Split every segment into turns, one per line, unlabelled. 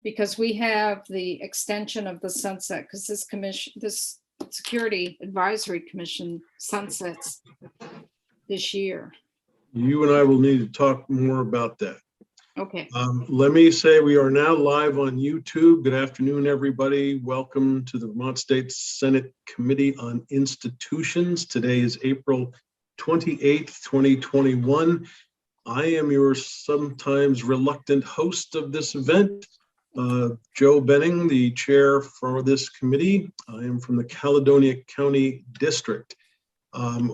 because we have the extension of the sunset, because this Security Advisory Commission sunsets this year.
You and I will need to talk more about that.
Okay.
Let me say we are now live on YouTube. Good afternoon, everybody. Welcome to the Vermont State Senate Committee on Institutions. Today is April 28th, 2021. I am your sometimes reluctant host of this event, Joe Benning, the chair for this committee. I am from the Caledonia County District.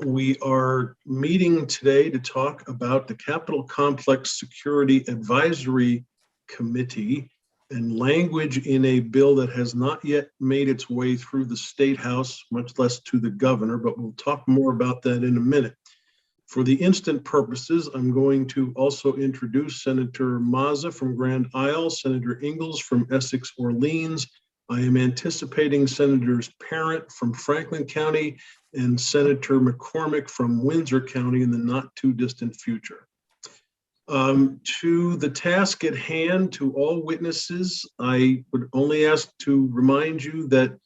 We are meeting today to talk about the Capitol Complex Security Advisory Committee and language in a bill that has not yet made its way through the State House, much less to the governor, but we'll talk more about that in a minute. For the instant purposes, I'm going to also introduce Senator Mazza from Grand Isle, Senator Ingalls from Essex Orleans. I am anticipating Senators Parent from Franklin County and Senator McCormick from Windsor County in the not too distant future. To the task at hand, to all witnesses, I would only ask to remind you that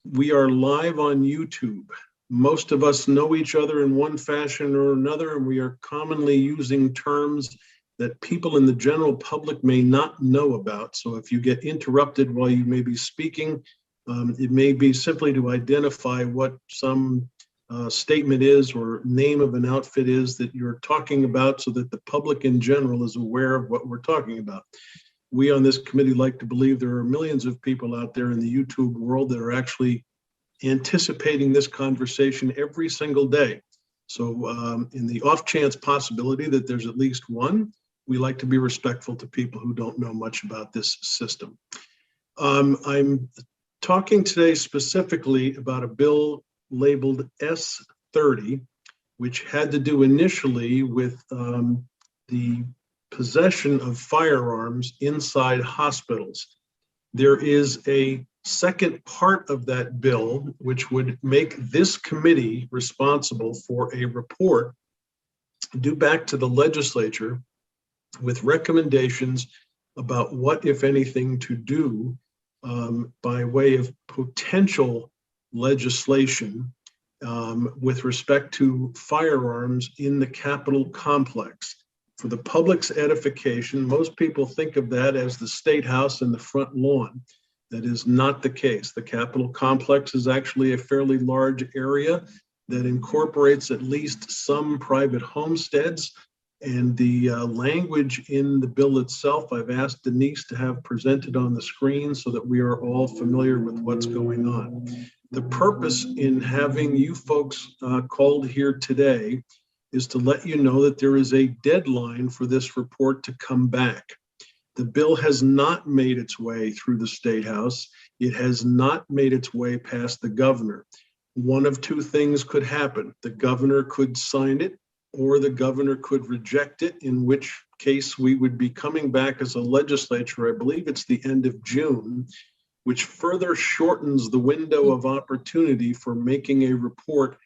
we are live on YouTube. Most of us know each other in one fashion or another, and we are commonly using terms that people in the general public may not know about. So if you get interrupted while you may be speaking, it may be simply to identify what some statement is or name of an outfit is that you're talking about, so that the public in general is aware of what we're talking about. We on this committee like to believe there are millions of people out there in the YouTube world that are actually anticipating this conversation every single day. So in the off chance possibility that there's at least one, we like to be respectful to people who don't know much about this system. I'm talking today specifically about a bill labeled S30, which had to do initially with the possession of firearms inside hospitals. There is a second part of that bill, which would make this committee responsible for a report due back to the legislature with recommendations about what, if anything, to do by way of potential legislation with respect to firearms in the Capitol complex. For the public's edification, most people think of that as the State House and the front lawn. That is not the case. The Capitol complex is actually a fairly large area that incorporates at least some private homesteads. And the language in the bill itself, I've asked Denise to have presented on the screen so that we are all familiar with what's going on. The purpose in having you folks called here today is to let you know that there is a deadline for this report to come back. The bill has not made its way through the State House. It has not made its way past the governor. One of two things could happen. The governor could sign it, or the governor could reject it, in which case we would be coming back as a legislature, I believe it's the end of June, which further shortens the window of opportunity for making a report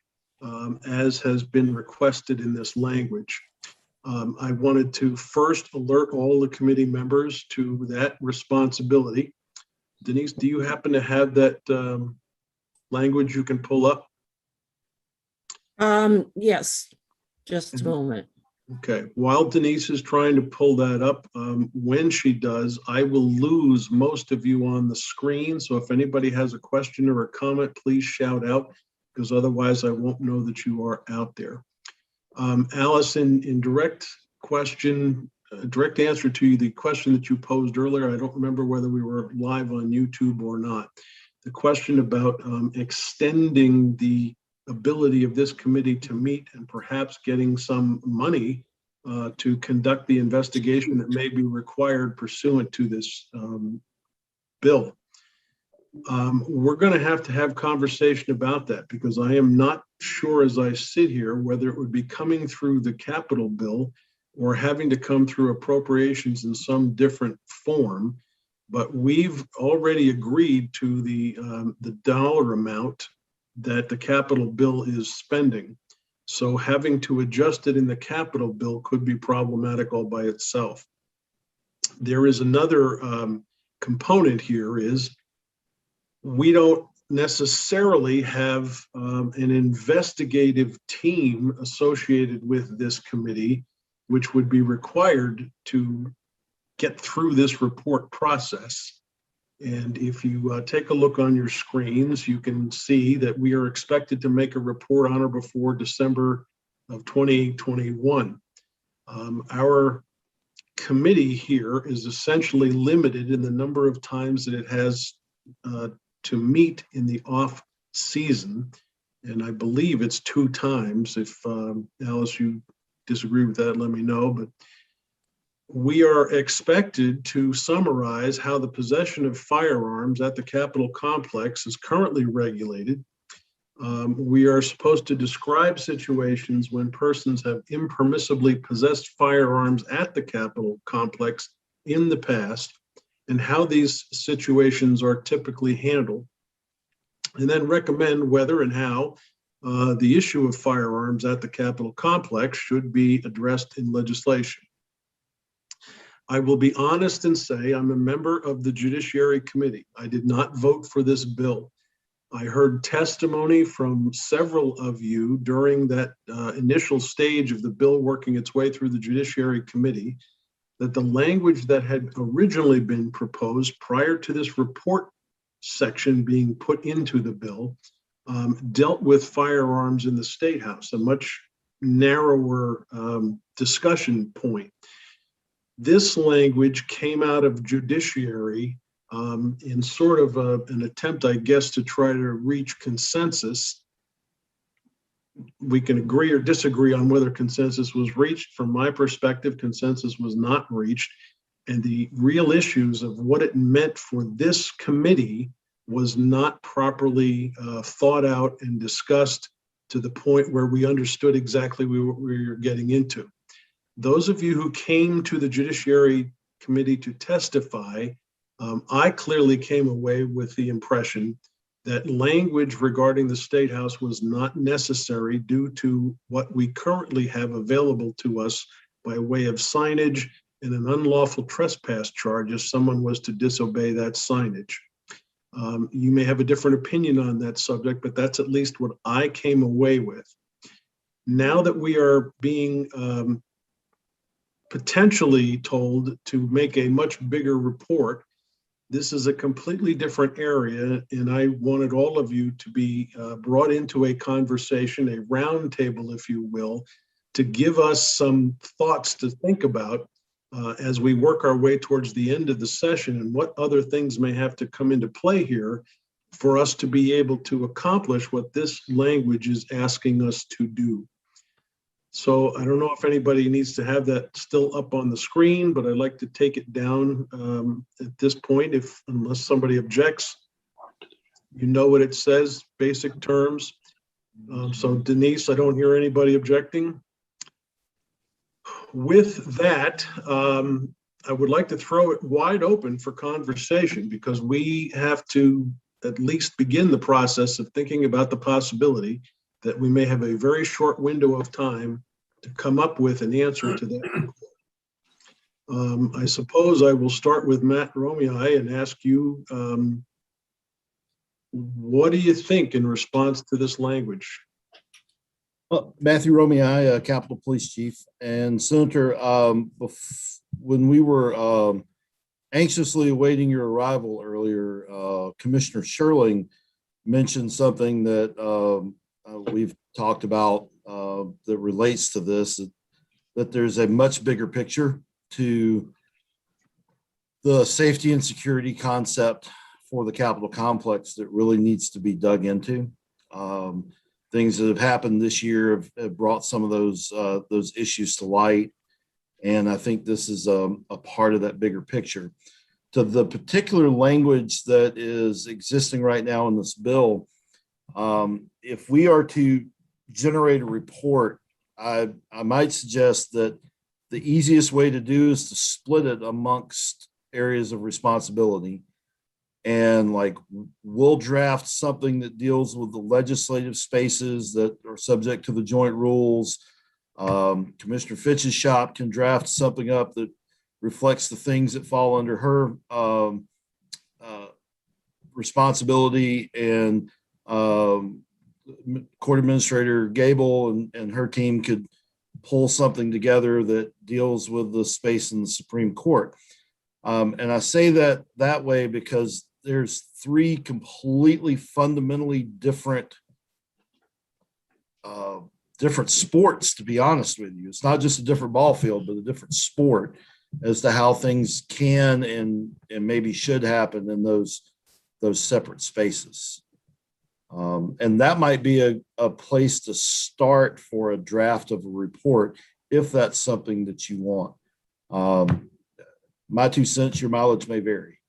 as has been requested in this language. I wanted to first alert all the committee members to that responsibility. Denise, do you happen to have that language you can pull up?
Yes, just a moment.
Okay, while Denise is trying to pull that up, when she does, I will lose most of you on the screen. So if anybody has a question or a comment, please shout out, because otherwise I won't know that you are out there. Alice, in direct answer to the question that you posed earlier, I don't remember whether we were live on YouTube or not. The question about extending the ability of this committee to meet and perhaps getting some money to conduct the investigation that may be required pursuant to this bill. We're going to have conversation about that, because I am not sure as I sit here whether it would be coming through the Capitol bill or having to come through appropriations in some different form. But we've already agreed to the dollar amount that the Capitol bill is spending. So having to adjust it in the Capitol bill could be problematic all by itself. There is another component here is we don't necessarily have an investigative team associated with this committee, which would be required to get through this report process. And if you take a look on your screens, you can see that we are expected to make a report on or before December of 2021. Our committee here is essentially limited in the number of times that it has to meet in the off season. And I believe it's 2 times. If Alice, you disagree with that, let me know. But we are expected to summarize how the possession of firearms at the Capitol complex is currently regulated. We are supposed to describe situations when persons have impermissibly possessed firearms at the Capitol complex in the past and how these situations are typically handled, and then recommend whether and how the issue of firearms at the Capitol complex should be addressed in legislation. I will be honest and say I'm a member of the Judiciary Committee. I did not vote for this bill. I heard testimony from several of you during that initial stage of the bill working its way through the Judiciary Committee that the language that had originally been proposed prior to this report section being put into the bill dealt with firearms in the State House, a much narrower discussion point. This language came out of Judiciary in sort of an attempt, I guess, to try to reach consensus. We can agree or disagree on whether consensus was reached. From my perspective, consensus was not reached. And the real issues of what it meant for this committee was not properly thought out and discussed to the point where we understood exactly what we were getting into. Those of you who came to the Judiciary Committee to testify, I clearly came away with the impression that language regarding the State House was not necessary due to what we currently have available to us by way of signage and an unlawful trespass charge if someone was to disobey that signage. You may have a different opinion on that subject, but that's at least what I came away with. Now that we are being potentially told to make a much bigger report, this is a completely different area, and I wanted all of you to be brought into a conversation, a round table, if you will, to give us some thoughts to think about as we work our way towards the end of the session and what other things may have to come into play here for us to be able to accomplish what this language is asking us to do. So I don't know if anybody needs to have that still up on the screen, but I'd like to take it down at this point, unless somebody objects. You know what it says, basic terms. So Denise, I don't hear anybody objecting. With that, I would like to throw it wide open for conversation because we have to at least begin the process of thinking about the possibility that we may have a very short window of time to come up with an answer to that. I suppose I will start with Matt Romei and ask you, what do you think in response to this language?
Well, Matthew Romei, Capitol Police Chief, and Senator, when we were anxiously awaiting your arrival earlier, Commissioner Sherling mentioned something that we've talked about that relates to this, that there's a much bigger picture to the safety and security concept for the Capitol complex that really needs to be dug into. Things that have happened this year have brought some of those issues to light. And I think this is a part of that bigger picture. To the particular language that is existing right now in this bill, if we are to generate a report, I might suggest that the easiest way to do is to split it amongst areas of responsibility. And like, we'll draft something that deals with the legislative spaces that are subject to the joint rules. Commissioner Fitch's shop can draft something up that reflects the things that fall under her responsibility, and Court Administrator Gable and her team could pull something together that deals with the space in the Supreme Court. And I say that way because there's three completely fundamentally different sports, to be honest with you. It's not just a different ball field, but a different sport as to how things can and maybe should happen in those separate spaces. And that might be a place to start for a draft of a report if that's something that you want. My 2 cents, your mileage may vary.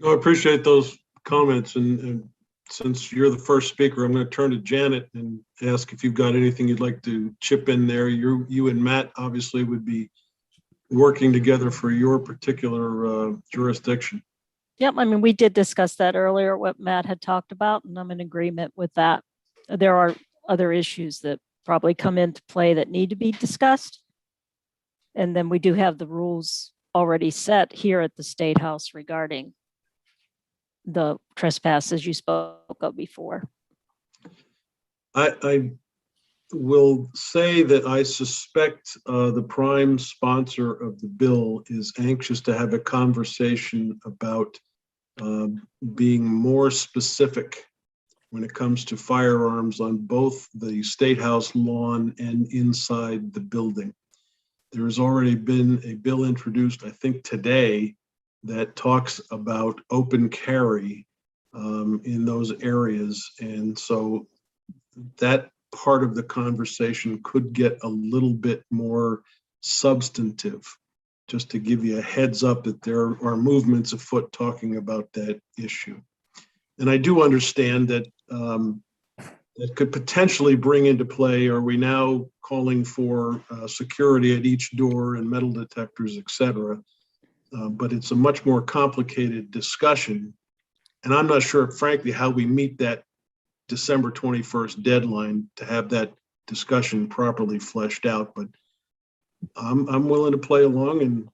No, I appreciate those comments. And since you're the first speaker, I'm going to turn to Janet and ask if you've got anything you'd like to chip in there. You and Matt obviously would be working together for your particular jurisdiction.
Yep, I mean, we did discuss that earlier, what Matt had talked about, and I'm in agreement with that. There are other issues that probably come into play that need to be discussed. And then we do have the rules already set here at the State House regarding the trespasses you spoke of before.
I will say that I suspect the prime sponsor of the bill is anxious to have a conversation about being more specific when it comes to firearms on both the State House lawn and inside the building. There has already been a bill introduced, I think today, that talks about open carry in those areas. And so that part of the conversation could get a little bit more substantive, just to give you a heads up that there are movements afoot talking about that issue. And I do understand that it could potentially bring into play, are we now calling for security at each door and metal detectors, et cetera? But it's a much more complicated discussion. And I'm not sure, frankly, how we meet that December 21st deadline to have that discussion properly fleshed out. But I'm willing to play along, and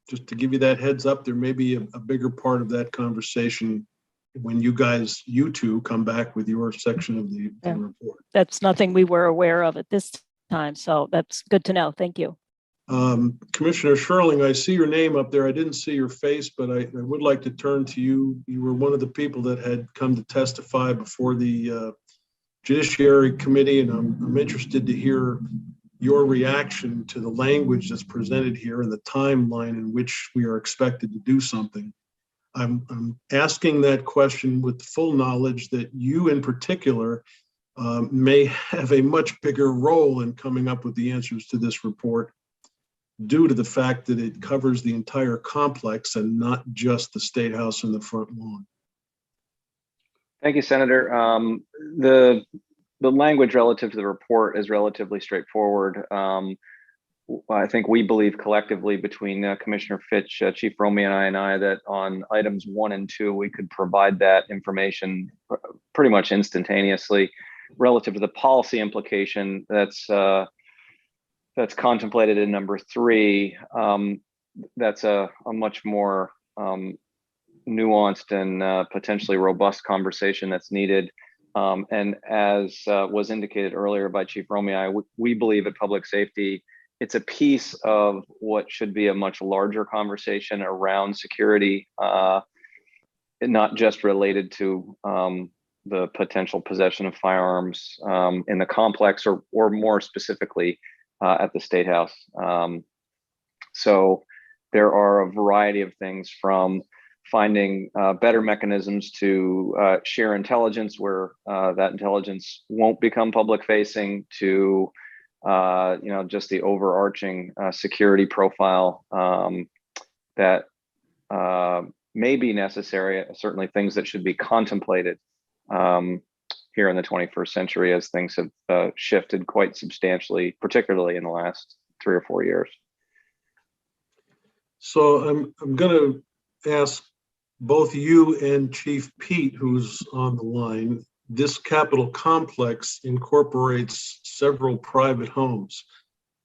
just to give you that heads up, there may be a bigger part of that conversation when you two come back with your section of the report.
That's nothing we were aware of at this time. So that's good to know. Thank you.
Commissioner Sherling, I see your name up there. I didn't see your face, but I would like to turn to you. You were one of the people that had come to testify before the Judiciary Committee, and I'm interested to hear your reaction to the language that's presented here and the timeline in which we are expected to do something. I'm asking that question with the full knowledge that you in particular may have a much bigger role in coming up with the answers to this report, due to the fact that it covers the entire complex and not just the State House and the front lawn.
Thank you, Senator. The language relative to the report is relatively straightforward. I think we believe collectively between Commissioner Fitch, Chief Romeo and I that on items 1 and 2, we could provide that information pretty much instantaneously. Relative to the policy implication that's contemplated in number 3, that's a much more nuanced and potentially robust conversation that's needed. And as was indicated earlier by Chief Romeo, we believe at Public Safety, it's a piece of what should be a much larger conversation around security, and not just related to the potential possession of firearms in the complex, or more specifically at the State House. So there are a variety of things, from finding better mechanisms to share intelligence where that intelligence won't become public facing, to just the overarching security profile that may be necessary, certainly things that should be contemplated here in the 21st century as things have shifted quite substantially, particularly in the last 3 or 4 years.
So I'm going to ask both you and Chief Pete, who's on the line. This Capitol complex incorporates several private homes.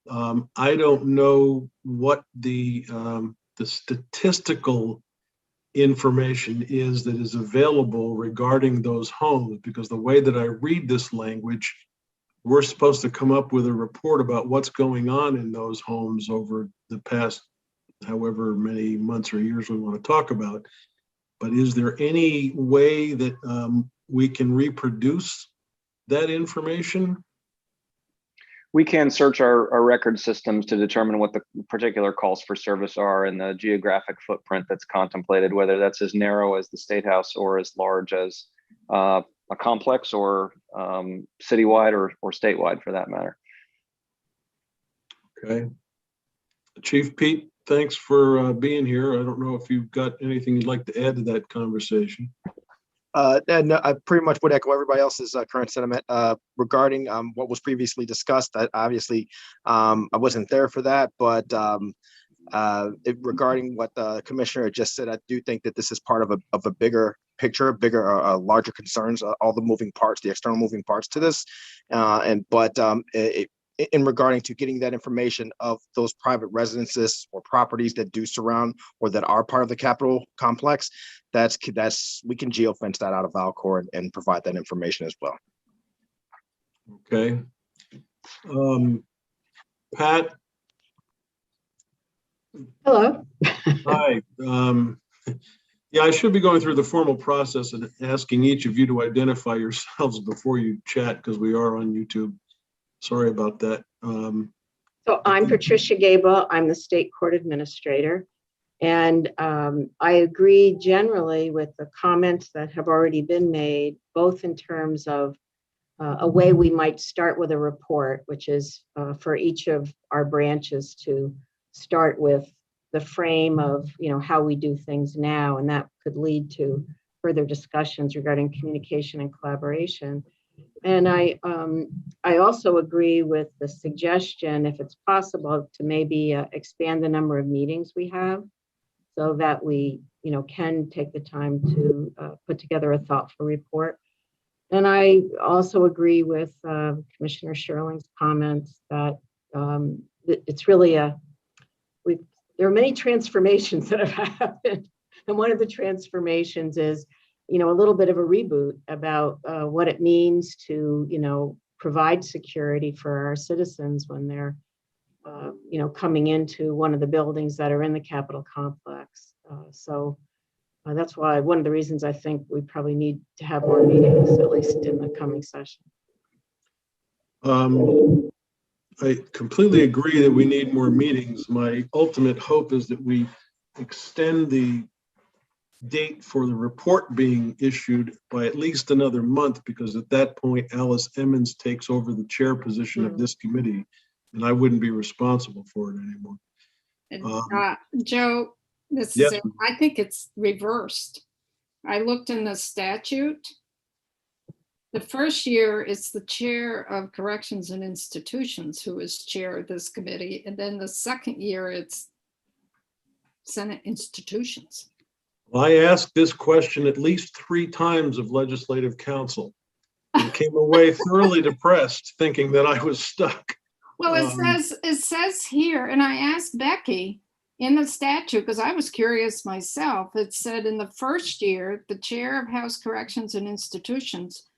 I don't know what the statistical information is that is available regarding those homes, because the way that I read this language, we're supposed to come up with a report about what's going on in those homes over the past however many months or years we want to talk about. But is there any way that we can reproduce that information?
We can search our record systems to determine what the particular calls for service are and the geographic footprint that's contemplated, whether that's as narrow as the State House or as large as a complex or citywide or statewide for that matter.
Okay. Chief Pete, thanks for being here. I don't know if you've got anything you'd like to add to that conversation.
And I pretty much would echo everybody else's current sentiment regarding what was previously discussed. Obviously, I wasn't there for that, but regarding what the commissioner just said, I do think that this is part of a bigger picture, larger concerns, all the moving parts, the external moving parts to this. In regarding to getting that information of those private residences or properties that do surround or that are part of the Capitol complex, we can geofence that out of Valcor and provide that information as well.
Okay. Pat?
Hello.
Hi. Yeah, I should be going through the formal process and asking each of you to identify yourselves before you chat, because we are on YouTube. Sorry about that.
So I'm Patricia Gable. I'm the state court administrator. And I agree generally with the comments that have already been made, both in terms of a way we might start with a report, which is for each of our branches to start with the frame of, how we do things now. And that could lead to further discussions regarding communication and collaboration. And I also agree with the suggestion, if it's possible, to maybe expand the number of meetings we have so that we, can take the time to put together a thoughtful report. And I also agree with Commissioner Sherling's comments that it's really there are many transformations that have happened. And one of the transformations is a little bit of a reboot about what it means to, provide security for our citizens when they're, coming into one of the buildings that are in the Capitol complex. So that's why one of the reasons I think we probably need to have more meetings, at least in the coming session.
I completely agree that we need more meetings. My ultimate hope is that we extend the date for the report being issued by at least another month, because at that point Alice Emmons takes over the chair position of this committee and I wouldn't be responsible for it anymore.
And, Joe,
Yes.
I think it's reversed. I looked in the statute. The first year it's the chair of corrections and institutions who is chair of this committee. And then the second year it's Senate institutions.
Well, I asked this question at least 3 times of legislative counsel and came away thoroughly depressed, thinking that I was stuck.
Well, it says here, and I asked Becky in the statute, because I was curious myself, it said in the first year, the chair of House Corrections and Institutions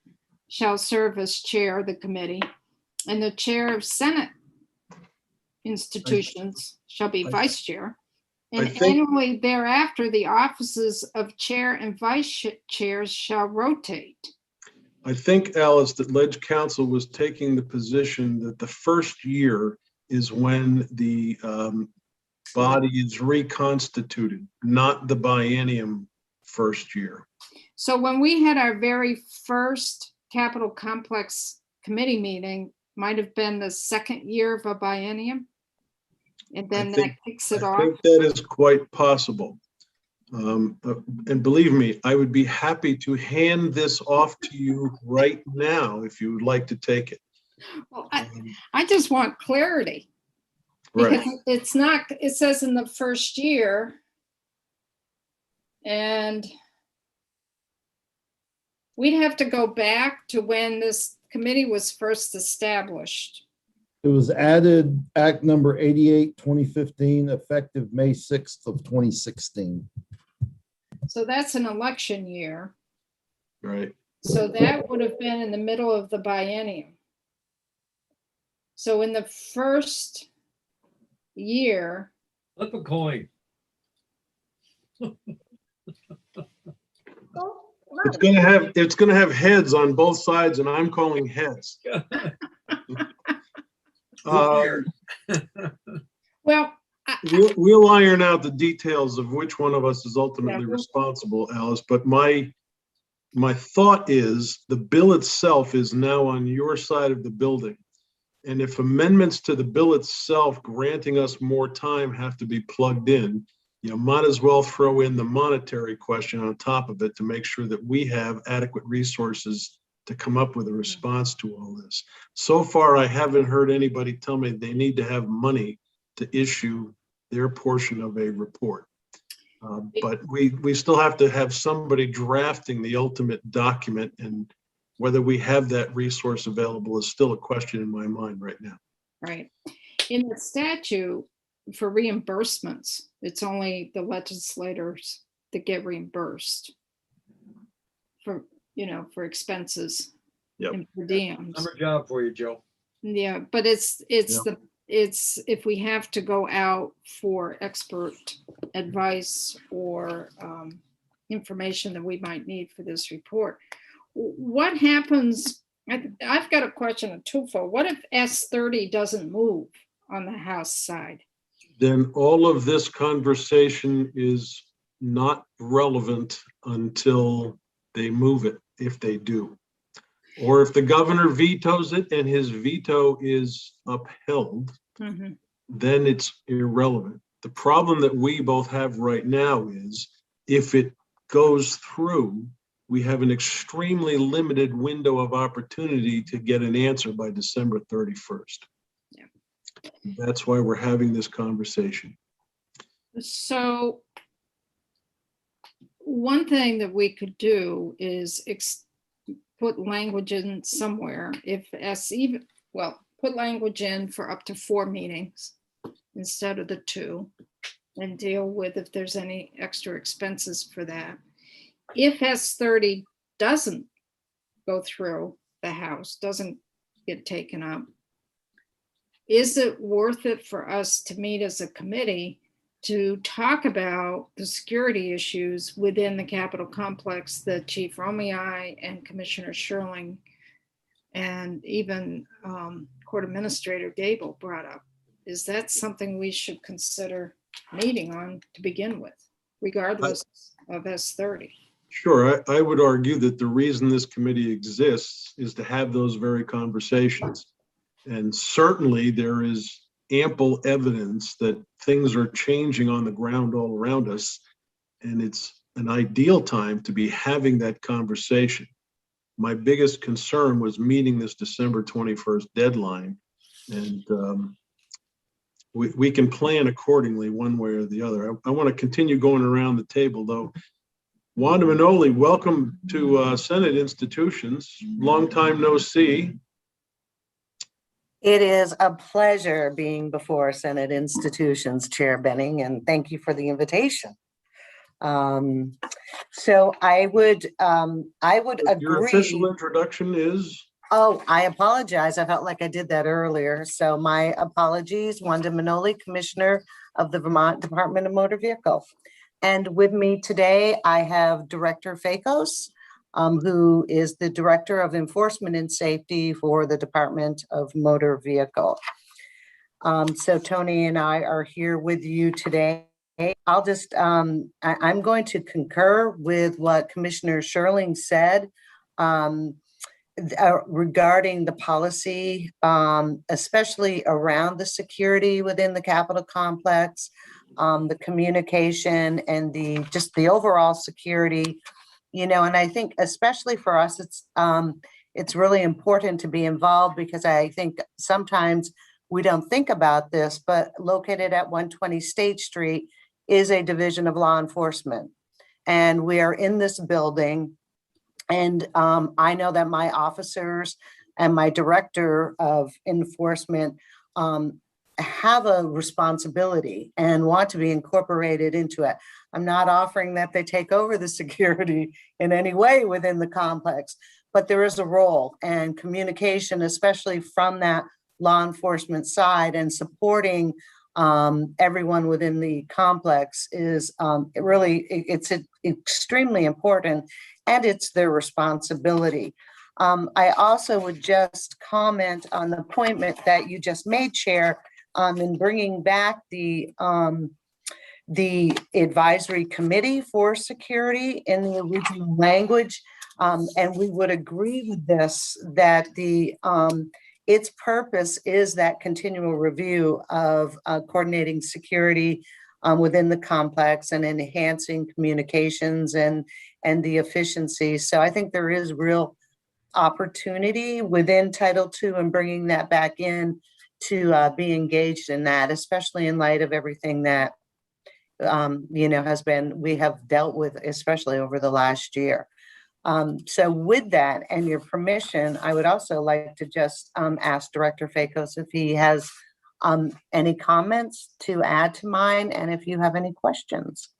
shall serve as chair of the committee, and the chair of Senate institutions shall be vice chair. And annually thereafter, the offices of chair and vice chairs shall rotate.
I think, Alice, that Ledge Council was taking the position that the first year is when the body is reconstituted, not the biennium first year.
So when we had our very first Capitol Complex committee meeting, might have been the second year of a biennium. And then that kicks it off.
I think that is quite possible. And believe me, I would be happy to hand this off to you right now if you would like to take it.
Well, I just want clarity.
Right.
Because it's not, it says in the first year. And we'd have to go back to when this committee was first established.
It was added, Act number 88, 2015, effective May 6th of 2016.
So that's an election year.
Right.
So that would have been in the middle of the biennium. So in the first year,
Flip a coin.
It's gonna have heads on both sides, and I'm calling heads.
Who
well,
We'll iron out the details of which one of us is ultimately
Yeah.
responsible, Alice, but my thought is the bill itself is now on your side of the building. And if amendments to the bill itself granting us more time have to be plugged in, you might as well throw in the monetary question on top of it to make sure that we have adequate resources to come up with a response to all this. So far, I haven't heard anybody tell me they need to have money to issue their portion of a report. But we still have to have somebody drafting the ultimate document, and whether we have that resource available is still a question in my mind right now.
right. In the statute for reimbursements, it's only the legislators that get reimbursed for, for expenses
Yep.
and per diems.
Summer job for you, Joe.
Yeah, but it's if we have to go out for expert advice or information that we might need for this report. What happens? I've got a question of twofold. What if S30 doesn't move on the House side?
Then all of this conversation is not relevant until they move it, if they do. Or if the governor vetoes it and his veto is upheld,
Mhm.
then it's irrelevant. The problem that we both have right now is if it goes through, we have an extremely limited window of opportunity to get an answer by December 31st.
Yeah.
That's why we're having this conversation.
So one thing that we could do is put language in somewhere put language in for up to 4 meetings instead of the 2, and deal with if there's any extra expenses for that. If S30 doesn't go through the House, doesn't get taken up, is it worth it for us to meet as a committee to talk about the security issues within the Capitol complex that Chief Romei and Commissioner Sherling and even Court Administrator Gable brought up? Is that something we should consider meeting on to begin with, regardless of S30?
Sure, I would argue that the reason this committee exists is to have those very conversations. And certainly there is ample evidence that things are changing on the ground all around us. And it's an ideal time to be having that conversation. My biggest concern was meeting this December 21st deadline. And we can plan accordingly one way or the other. I want to continue going around the table though. Wanda Manoli, welcome to Senate Institutions. Long time no see.
It is a pleasure being before Senate Institutions, Chair Benning, and thank you for the invitation. So I would
Your official
agree.
introduction is?
Oh, I apologize. I felt like I did that earlier. So my apologies. Wanda Manoli, Commissioner of the Vermont Department of Motor Vehicle. And with me today, I have Director Fakos, who is the Director of Enforcement and Safety for the Department of Motor Vehicle. So Tony and I are here with you today. I'll just, I'm going to concur with what Commissioner Sherling said regarding the policy, especially around the security within the Capitol complex, the communication and just the overall security, and I think especially for us, it's really important to be involved because I think sometimes we don't think about this, but located at 120 State Street is a division of law enforcement. And we are in this building. And I know that my officers and my director of enforcement have a responsibility and want to be incorporated into it. I'm not offering that they take over the security in any way within the complex, but there is a role and communication, especially from that law enforcement side, and supporting everyone within the complex is it's extremely important, and it's their responsibility. I also would just comment on the appointment that you just made, Chair, in bringing back the advisory committee for security in the original language. And we would agree with this, that its purpose is that continual review of coordinating security within the complex and enhancing communications and the efficiency. So I think there is real opportunity within Title II and bringing that back in to be engaged in that, especially in light of everything that we have dealt with, especially over the last year. So with that and your permission, I would also like to just ask Director Fakos if he has any comments to add to mine, and if you have any questions.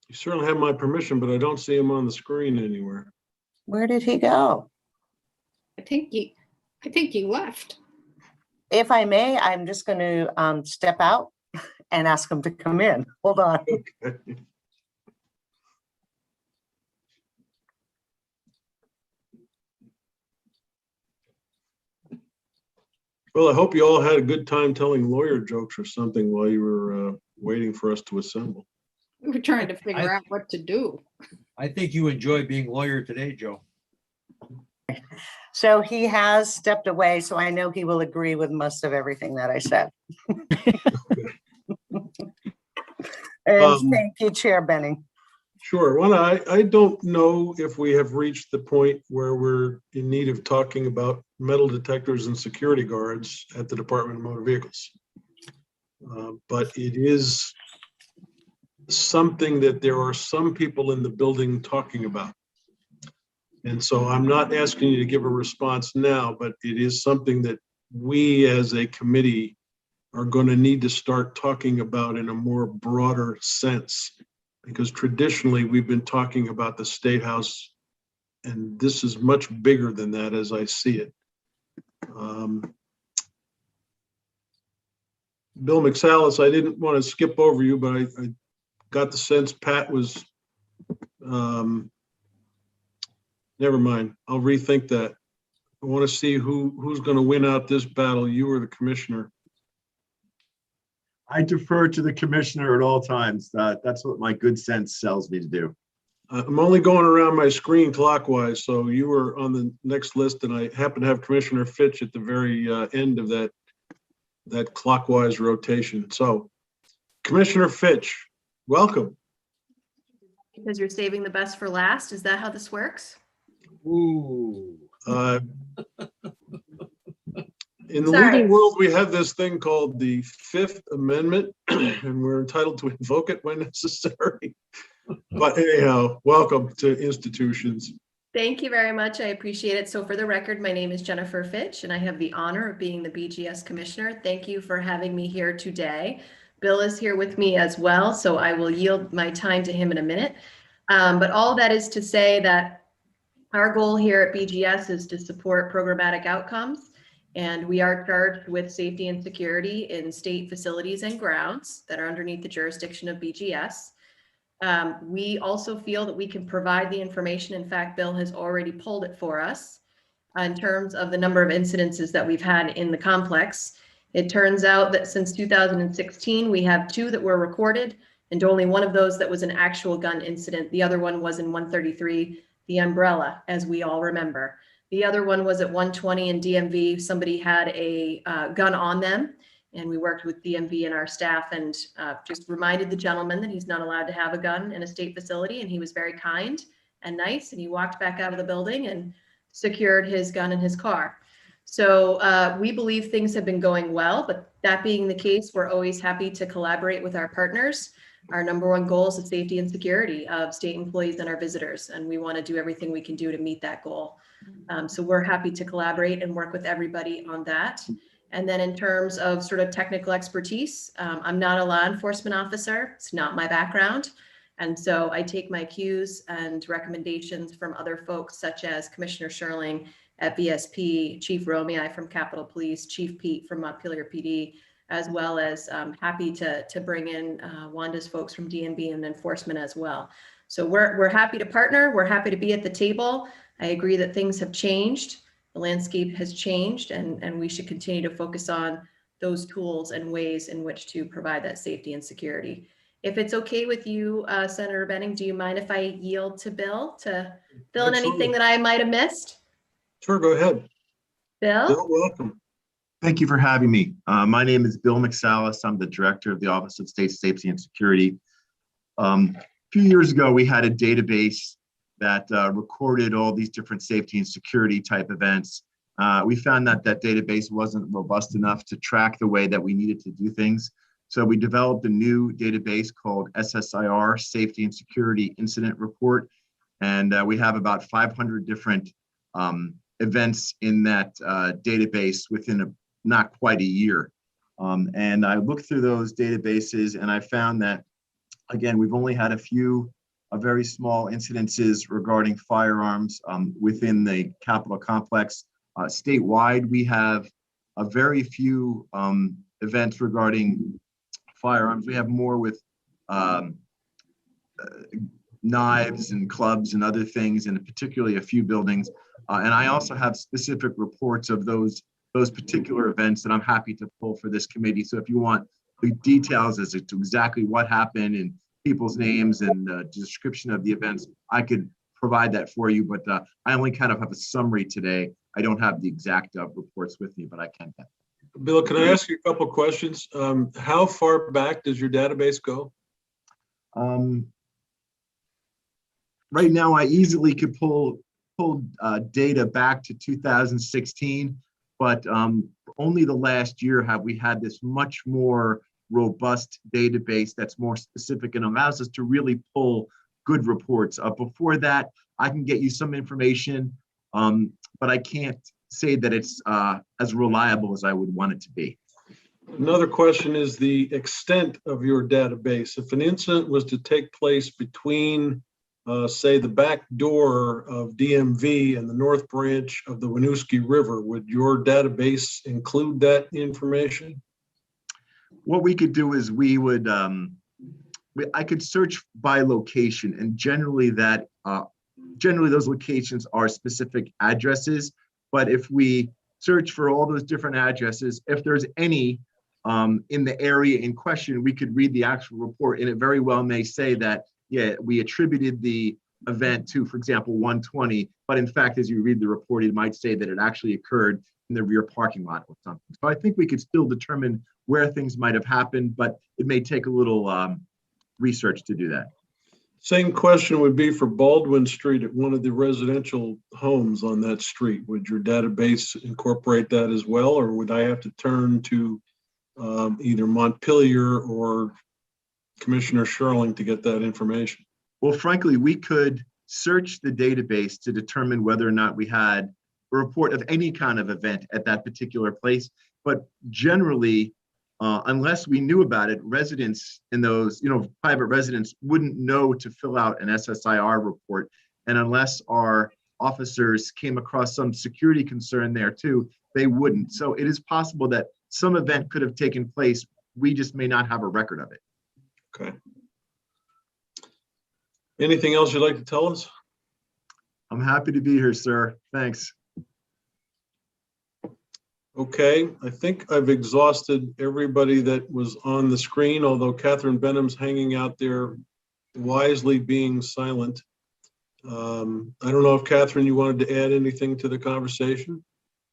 You certainly have my permission, but I don't see him on the screen anywhere.
Where did he go?
I think he left.
If I may, I'm just going to step out and ask him to come in. Hold on.
Okay. Well, I hope you all had a good time telling lawyer jokes or something while you were waiting for us to assemble.
We were trying to figure out what to do.
I think you enjoy being lawyer today, Joe.
So he has stepped away, so I know he will agree with most of everything that I said. And thank you, Chair Benning.
Sure. Well, I don't know if we have reached the point where we're in need of talking about metal detectors and security guards at the Department of Motor Vehicles. But it is something that there are some people in the building talking about. And so I'm not asking you to give a response now, but it is something that we as a committee are going to need to start talking about in a more broader sense. Because traditionally we've been talking about the State House, and this is much bigger than that as I see it. Bill McSalis, I didn't want to skip over you, but I got the sense Pat was, never mind, I'll rethink that. I want to see who's going to win out this battle, you or the commissioner.
I defer to the commissioner at all times. That's what my good sense tells me to do.
I'm only going around my screen clockwise, so you were on the next list, and I happen to have Commissioner Fitch at the very end of that clockwise rotation. So, Commissioner Fitch, welcome.
Because you're saving the best for last. Is that how this works?
Ooh.
In the
Sorry.
legal world, we have this thing called the Fifth Amendment, and we're entitled to invoke it when necessary. But anyhow, welcome to institutions.
Thank you very much. I appreciate it. So for the record, my name is Jennifer Fitch, and I have the honor of being the BGS Commissioner. Thank you for having me here today. Bill is here with me as well, so I will yield my time to him in a minute. But all that is to say that our goal here at BGS is to support programmatic outcomes. And we are charged with safety and security in state facilities and grounds that are underneath the jurisdiction of BGS. We also feel that we can provide the information. In fact, Bill has already pulled it for us in terms of the number of incidences that we've had in the complex. It turns out that since 2016, we have 2 that were recorded, and only one of those that was an actual gun incident. The other one was in 133, the Umbrella, as we all remember. The other one was at 120 in DMV. Somebody had a gun on them, and we worked with DMV and our staff and just reminded the gentleman that he's not allowed to have a gun in a state facility. And he was very kind and nice, and he walked back out of the building and secured his gun in his car. So we believe things have been going well, but that being the case, we're always happy to collaborate with our partners. Our number one goal is the safety and security of state employees and our visitors, and we want to do everything we can do to meet that goal. So we're happy to collaborate and work with everybody on that. And then in terms of sort of technical expertise, I'm not a law enforcement officer. It's not my background. And so I take my cues and recommendations from other folks such as Commissioner Sherling at VSP, Chief Romei from Capitol Police, Chief Pete from Montpelier PD, as well as happy to bring in Wanda's folks from DNB and enforcement as well. So we're happy to partner. We're happy to be at the table. I agree that things have changed. The landscape has changed, and we should continue to focus on those tools and ways in which to provide that safety and security. If it's okay with you, Senator Benning, do you mind if I yield to Bill to fill in anything
Absolutely.
that I might have missed?
Sure, go ahead.
Bill?
Bill, welcome.
Thank you for having me. My name is Bill McSalis. I'm the Director of the Office of State Safety and Security. A few years ago, we had a database that recorded all these different safety and security type events. We found that that database wasn't robust enough to track the way that we needed to do things. So we developed a new database called SSIR, Safety and Security Incident Report. And we have about 500 different events in that database within not quite a year. And I looked through those databases and I found that, again, we've only had a few very small incidences regarding firearms within the Capitol complex. Statewide, we have a very few events regarding firearms. We have more with knives and clubs and other things, and particularly a few buildings. And I also have specific reports of those particular events that I'm happy to pull for this committee. So if you want the details as to exactly what happened and people's names and the description of the events, I could provide that for you, but I only kind of have a summary today. I don't have the exact reports with me, but I can.
Bill, can I ask you a couple of questions? How far back does your database go?
Right now, I easily could pull data back to 2016, but only the last year have we had this much more robust database that's more specific and allows us to really pull good reports. Before that, I can get you some information, but I can't say that it's as reliable as I would want it to be.
Another question is the extent of your database. If an incident was to take place between, say, the back door of DMV and the North Branch of the Winooski River, would your database include that information?
What we could do is we would, I could search by location, and generally those locations are specific addresses. But if we search for all those different addresses, if there's any in the area in question, we could read the actual report, and it very well may say that, yeah, we attributed the event to, for example, 120, but in fact, as you read the report, it might say that it actually occurred in the rear parking lot or something. So I think we could still determine where things might have happened, but it may take a little research to do that.
Same question would be for Baldwin Street at one of the residential homes on that street. Would your database incorporate that as well, or would I have to turn to either Montpelier or Commissioner Sherling to get that information?
Well, frankly, we could search the database to determine whether or not we had a report of any kind of event at that particular place. But generally, unless we knew about it, residents in those, private residents wouldn't know to fill out an SSIR report. And unless our officers came across some security concern there too, they wouldn't. So it is possible that some event could have taken place. We just may not have a record of it.
Okay. Anything else you'd like to tell us?
I'm happy to be here, sir. Thanks.
Okay, I think I've exhausted everybody that was on the screen, although Catherine Benham's hanging out there wisely being silent. I don't know if Catherine, you wanted to add anything to the conversation?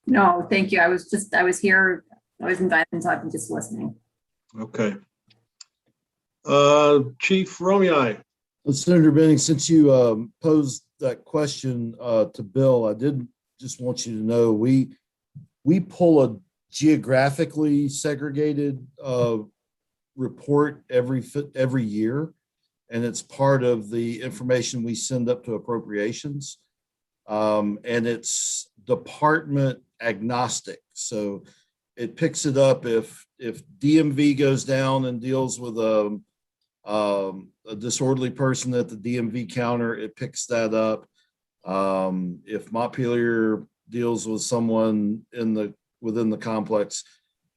No, thank you. I was here, I was invited, so I'm just listening.
Okay. Chief Romei.
Senator Benning, since you posed that question to Bill, I did just want you to know we pull a geographically segregated report every year, and it's part of the information we send up to appropriations, and it's department agnostic. So it picks it up if DMV goes down and deals with a disorderly person at the DMV counter, it picks that up. If Montpelier deals with someone within the complex,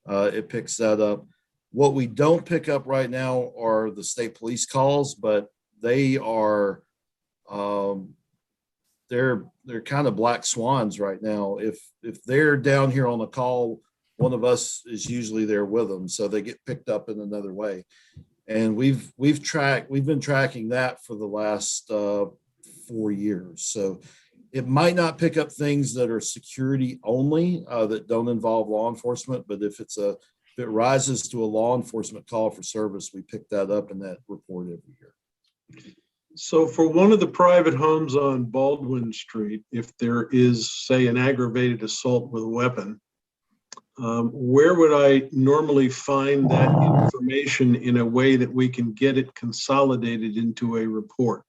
it picks that up. What we don't pick up right now are the state police calls, but they are they're kind of black swans right now. If they're down here on a call, one of us is usually there with them, so they get picked up in another way. And we've been tracking that for the last 4 years. So it might not pick up things that are security only that don't involve law enforcement, but if it rises to a law enforcement call for service, we pick that up in that report every year.
So for one of the private homes on Baldwin Street, if there is, say, an aggravated assault with a weapon, where would I normally find that information in a way that we can get it consolidated into a report?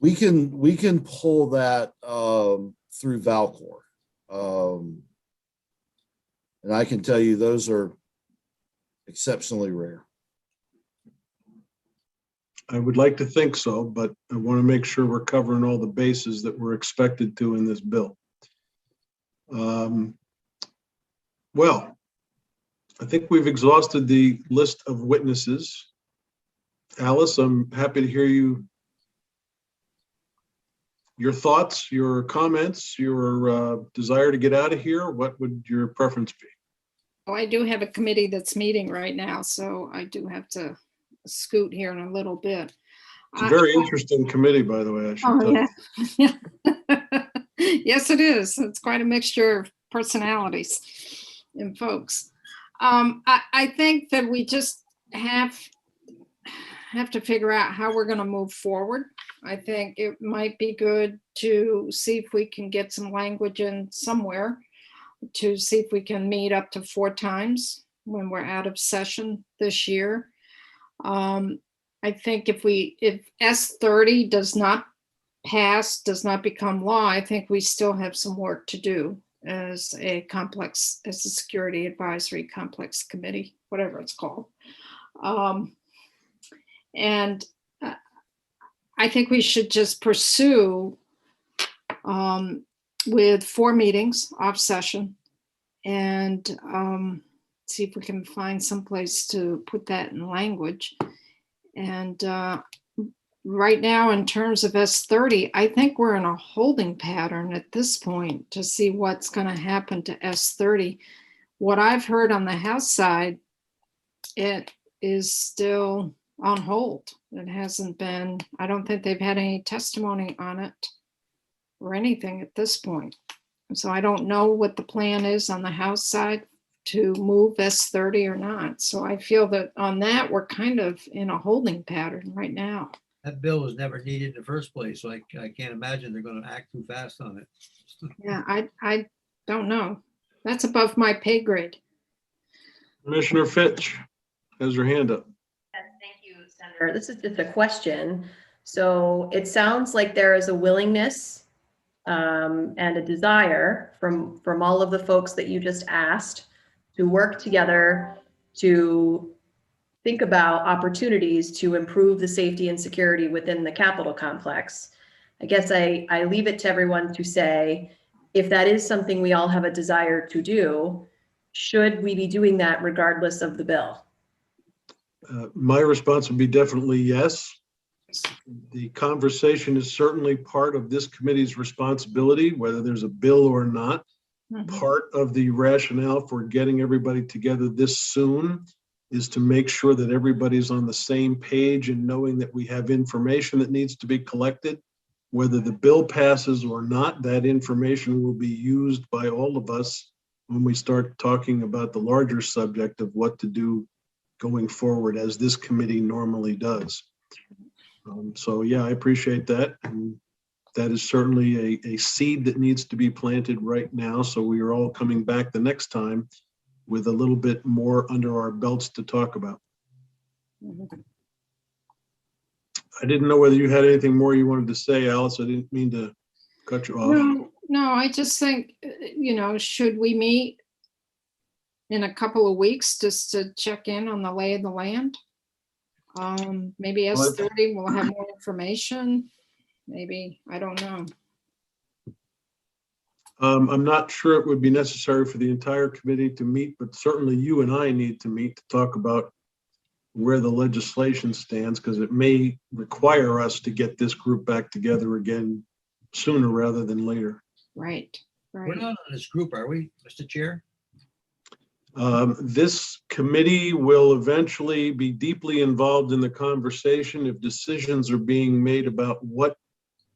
We can pull that through Valcor. And I can tell you those are exceptionally rare.
I would like to think so, but I want to make sure we're covering all the bases that we're expected to in this bill. Well, I think we've exhausted the list of witnesses. Alice, I'm happy to hear your thoughts, your comments, your desire to get out of here. What would your preference be?
Oh, I do have a committee that's meeting right now, so I do have to scoot here in a little bit.
It's a very interesting committee, by the way, I should
Oh,
tell you.
yeah. Yes, it is. It's quite a mixture of personalities and folks. I think that we just have to figure out how we're going to move forward. I think it might be good to see if we can get some language in somewhere to see if we can meet up to 4 times when we're out of session this year. I think if S30 does not pass, does not become law, I think we still have some work to do as a security advisory complex committee, whatever it's called. And I think we should just pursue with 4 meetings off session and see if we can find some place to put that in language. And right now, in terms of S30, I think we're in a holding pattern at this point to see what's going to happen to S30. What I've heard on the House side, it is still on hold. It hasn't been, I don't think they've had any testimony on it or anything at this point. So I don't know what the plan is on the House side to move S30 or not. So I feel that on that, we're kind of in a holding pattern right now.
That bill was never needed in the first place, so I can't imagine they're going to act too fast on it.
Yeah, I don't know. That's above my pay grade.
Commissioner Fitch has her hand up.
Yes, thank you, Senator. This is just a question. So it sounds like there is a willingness and a desire from all of the folks that you just asked to work together to think about opportunities to improve the safety and security within the Capitol complex. I guess I leave it to everyone to say, if that is something we all have a desire to do, should we be doing that regardless of the bill?
My response would be definitely yes. The conversation is certainly part of this committee's responsibility, whether there's a bill or not. Part of the rationale for getting everybody together this soon is to make sure that everybody's on the same page and knowing that we have information that needs to be collected. Whether the bill passes or not, that information will be used by all of us when we start talking about the larger subject of what to do going forward, as this committee normally does. So yeah, I appreciate that. And that is certainly a seed that needs to be planted right now. So we are all coming back the next time with a little bit more under our belts to talk about. I didn't know whether you had anything more you wanted to say, Alice. I didn't mean to cut you off.
No, I just think, should we meet in a couple of weeks just to check in on the lay of the land. Maybe
Well,
S30 will have more information. Maybe, I don't know.
I'm not sure it would be necessary for the entire committee to meet, but certainly you and I need to meet to talk about where the legislation stands, because it may require us to get this group back together again sooner rather than later.
Right,
We're
right.
not on this group, are we, Mr. Chair?
This committee will eventually be deeply involved in the conversation if decisions are being made about what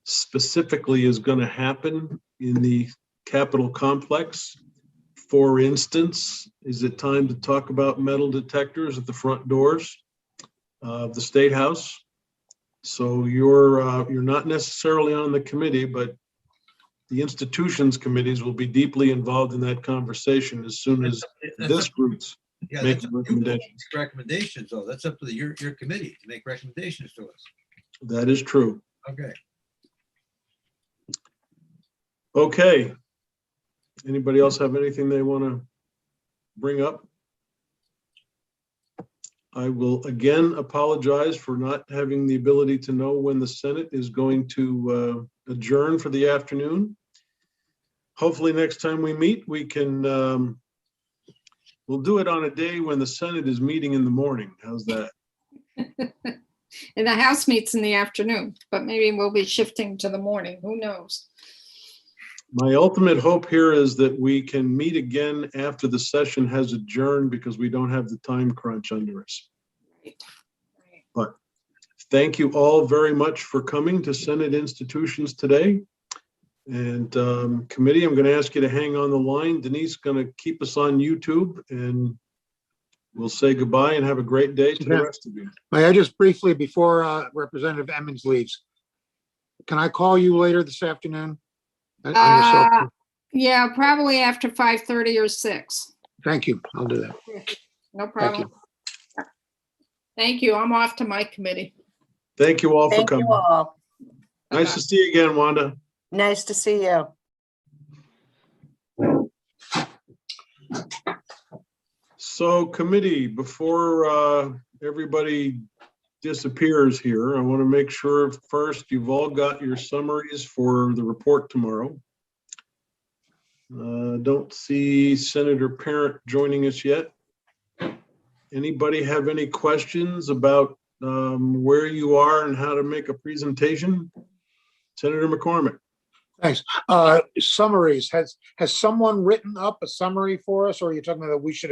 specifically is going to happen in the Capitol complex. For instance, is it time to talk about metal detectors at the front doors of the State House? So you're not necessarily on the committee, but the institutions committees will be deeply involved in that conversation as soon as this group's
Yeah,
making
that's up to you folks
recommendations.
to make recommendations, though. That's up to your committee to make recommendations to us.
That is true.
Okay.
Okay. Anybody else have anything they want to bring up? I will again apologize for not having the ability to know when the Senate is going to adjourn for the afternoon. Hopefully next time we meet, we can, we'll do it on a day when the Senate is meeting in the morning. How's that?
And the House meets in the afternoon, but maybe we'll be shifting to the morning. Who knows?
My ultimate hope here is that we can meet again after the session has adjourned because we don't have the time crunch under us.
Right.
But thank you all very much for coming to Senate Institutions today. And committee, I'm going to ask you to hang on the line. Denise is going to keep us on YouTube, and we'll say goodbye and have a great day to the rest of you.
May I just briefly, before Representative Emmons leaves, can I call you later this afternoon? On your cell phone?
Yeah, probably after 5:30 or 6.
Thank you. I'll do that.
No problem. Thank you. I'm off to my committee.
Thank you all for
Thank
coming.
you all.
Nice to see you again, Wanda.
Nice to see you.
So committee, before everybody disappears here, I want to make sure first you've all got your summaries for the report tomorrow. Don't see Senator Parent joining us yet. Anybody have any questions about where you are and how to make a presentation? Senator McCormick.
Thanks. Summaries. Has someone written up a summary for us, or are you talking about we should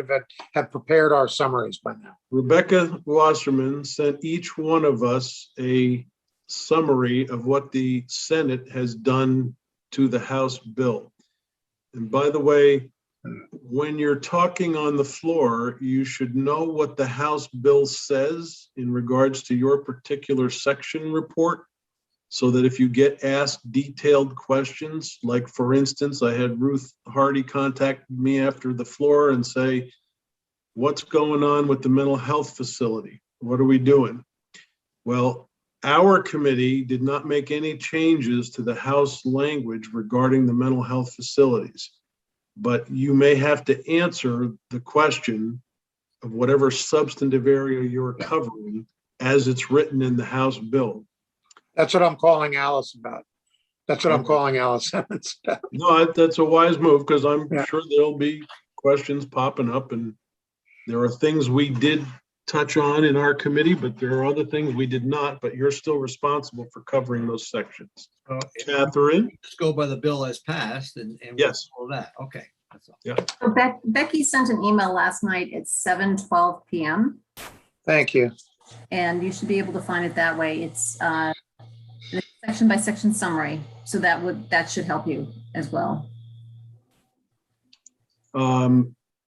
have prepared our summaries by now?
Rebecca Wasserman sent each one of us a summary of what the Senate has done to the House bill. And by the way, when you're talking on the floor, you should know what the House bill says in regards to your particular section report, so that if you get asked detailed questions, like for instance, I had Ruth Hardy contact me after the floor and say, what's going on with the mental health facility? What are we doing? Well, our committee did not make any changes to the House language regarding the mental health facilities, but you may have to answer the question of whatever substantive area you're covering as it's written in the House bill.
That's what I'm calling Alice about. That's what I'm calling Alice Emmons about.
No, that's a wise move, because I'm
Yeah.
sure there'll be questions popping up, and there are things we did touch on in our committee, but there are other things we did not, but you're still responsible for covering those sections. Catherine?
Just go by the bill as passed and
Yes.
all that. Okay. That's all.
Yeah.
So Becky sent an email last night at 7:12 PM,
Thank you.
and you should be able to find it that way. It's the section by section summary. So that should help you as well.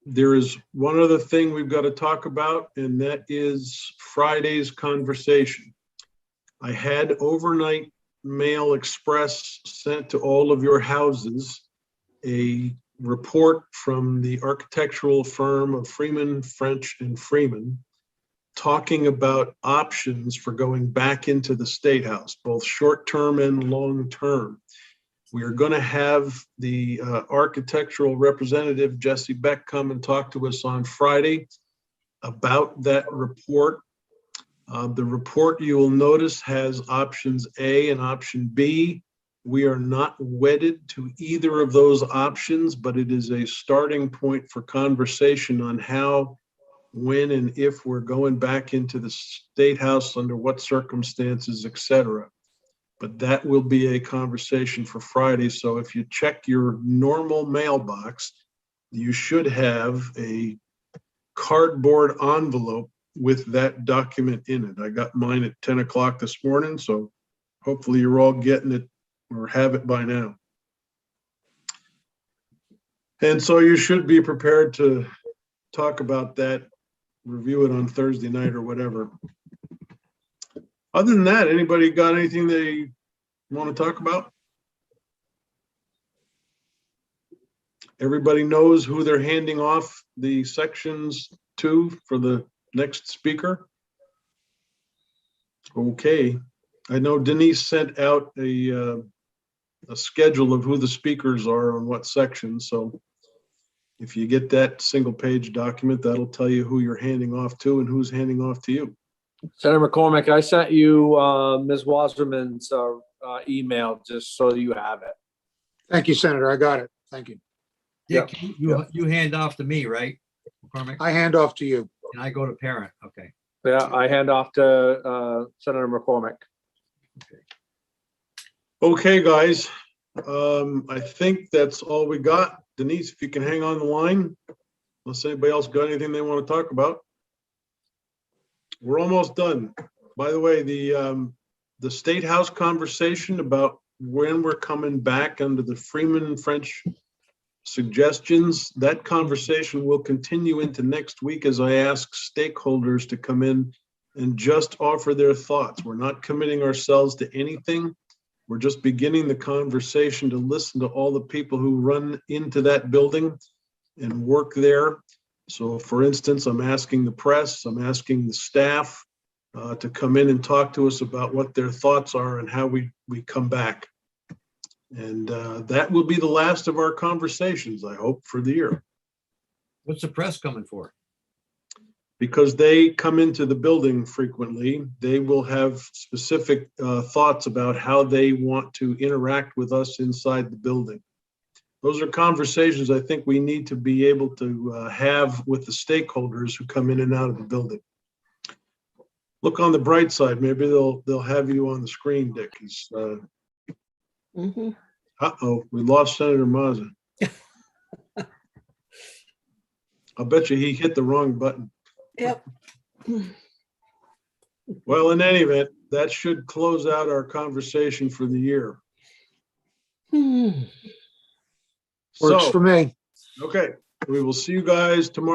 There is one other thing we've got to talk about, and that is Friday's conversation. I had overnight mail express sent to all of your houses a report from the architectural firm of Freeman, French and Freeman, talking about options for going back into the State House, both short-term and long-term. We are going to have the architectural representative, Jesse Beck, come and talk to us on Friday about that report. The report, you will notice, has options A and option B. We are not wedded to either of those options, but it is a starting point for conversation on how, when, and if we're going back into the State House, under what circumstances, et cetera. But that will be a conversation for Friday. So if you check your normal mailbox, you should have a cardboard envelope with that document in it. I got mine at 10 o'clock this morning, so hopefully you're all getting it or have it by now. And so you should be prepared to talk about that, review it on Thursday night or whatever. Other than that, anybody got anything they want to talk about? Everybody knows who they're handing off the sections to for the next speaker? Okay. I know Denise sent out a schedule of who the speakers are on what section. So if you get that single page document, that'll tell you who you're handing off to and who's handing off to you.
Senator McCormick, I sent you Ms. Wasserman's email just so you have it.
Thank you, Senator. I got it. Thank you.
Dick, you hand off to me, right? McCormick?
I hand off to you.
And I go to parent, okay.
Yeah, I hand off to Senator McCormick.
Okay, guys. I think that's all we got. Denise, if you can hang on the line, unless anybody else got anything they want to talk about. We're almost done. By the way, the State House conversation about when we're coming back under the Freeman French suggestions, that conversation will continue into next week as I ask stakeholders to come in and just offer their thoughts. We're not committing ourselves to anything. We're just beginning the conversation to listen to all the people who run into that building and work there. So for instance, I'm asking the press, I'm asking the staff to come in and talk to us about what their thoughts are and how we come back. And that will be the last of our conversations, I hope, for the year.
What's the press coming for?
Because they come into the building frequently, they will have specific thoughts about how they want to interact with us inside the building. Those are conversations I think we need to be able to have with the stakeholders who come in and out of the building. Look on the bright side, maybe they'll have you on the screen, Dick. Uh-oh, we lost Senator Mazza. I'll bet you he hit the wrong button.
Yep.
Well, in any event, that should close out our conversation for the year.
Works for me.
Okay, we will see you guys tomorrow.